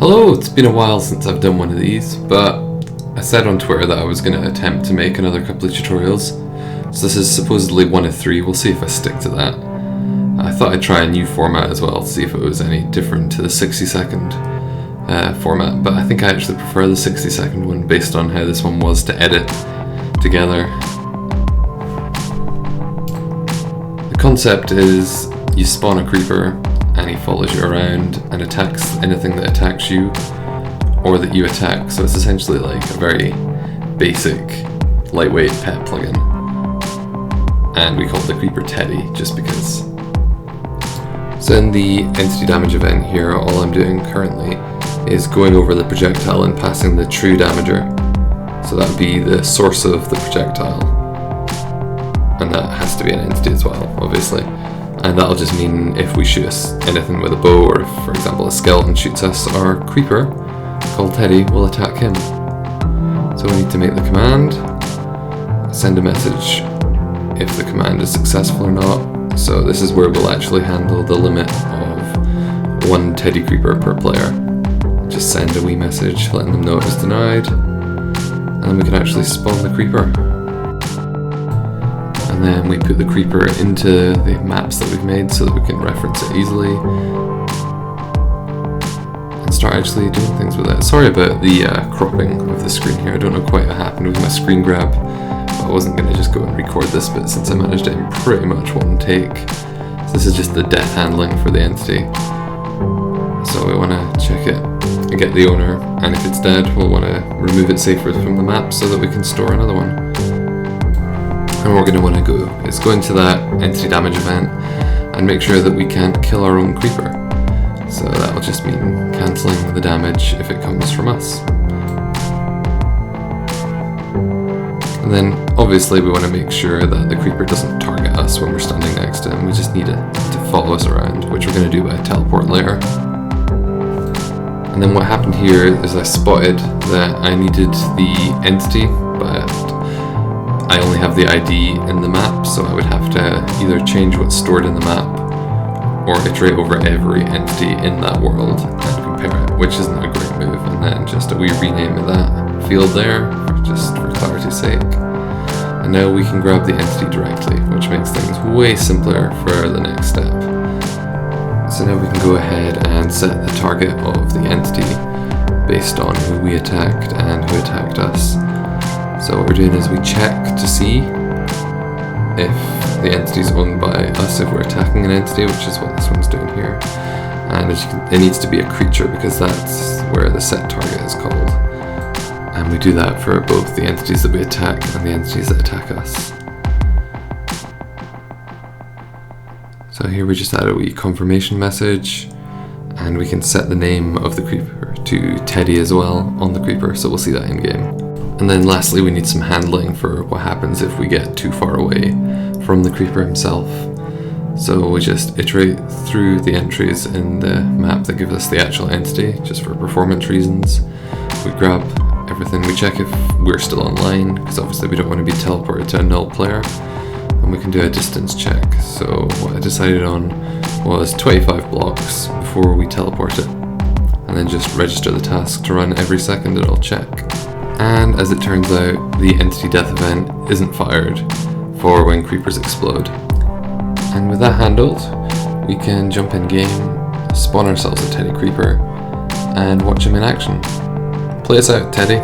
Hello, it's been a while since I've done one of these, but I said on Twitter that I was going to attempt to make another couple of tutorials. So this is supposedly one of three, we'll see if I stick to that. I thought I'd try a new format as well to see if it was any different to the 60-second format, but I think I actually prefer the 60-second one based on how this one was to edit together. The concept is you spawn a creeper and he follows you around and attacks anything that attacks you or that you attack. So it's essentially like a very basic, lightweight pet plugin. And we call the creeper Teddy just because. So in the entity damage event here, all I'm doing currently is going over the projectile and passing the true damager. So that would be the source of the projectile. And that has to be an entity as well, obviously. And that'll just mean if we shoot anything with a bow, or if, for example, a skeleton shoots us, our creeper, called Teddy, will attack him. So we need to make the command, send a message if the command is successful or not. So this is where we'll actually handle the limit of one Teddy creeper per player. Just send a wee message letting them know it was denied, and then we can actually spawn the creeper. And then we put the creeper into the maps that we've made so that we can reference it easily and start actually doing things with it. Sorry about the cropping of the screen here. I don't know quite what happened with my screen grab, but I wasn't going to just go and record this bit since I managed it in pretty much one take. So this is just the death handling for the entity. So we want to check it and get the owner, and if it's dead we'll want to remove it safely from the map so that we can store another one. And what we're going to want to go is go into that entity damage event and make sure that we can't kill our own creeper. So that will just mean cancelling the damage if it comes from us. And then obviously we want to make sure that the creeper doesn't target us when we're standing next to him. We just need it to follow us around, which we're going to do by teleport later. And then what happened here is I spotted that I needed the entity, but I only have the ID in the map, so I would have to either change what's stored in the map or iterate over every entity in that world and compare it, which isn't a great move. And then just a wee rename of that field there, just for clarity's sake. And now we can grab the entity directly, which makes things way simpler for the next step. So now we can go ahead and set the target of the entity based on who we attacked and who attacked us. So what we're doing is we check to see if the entity is owned by us, if we're attacking an entity, which is what this one's doing here. And as you can, it needs to be a creature because that's where the set target is called. And we do that for both the entities that we attack and the entities that attack us. So here we just add a wee confirmation message, and we can set the name of the creeper to Teddy as well on the creeper, so we'll see that in game. And then lastly we need some handling for what happens if we get too far away from the creeper himself. So we just iterate through the entries in the map that give us the actual entity, just for performance reasons. We grab everything, we check if we're still online, because obviously we don't want to be teleported to a null player. And we can do a distance check. So what I decided on was 25 blocks before we teleport it. And then just register the task to run every second it'll check. And as it turns out, the entity death event isn't fired for when creepers explode. And with that handled, we can jump in game, spawn ourselves a Teddy creeper, and watch him in action. Play us out, Teddy.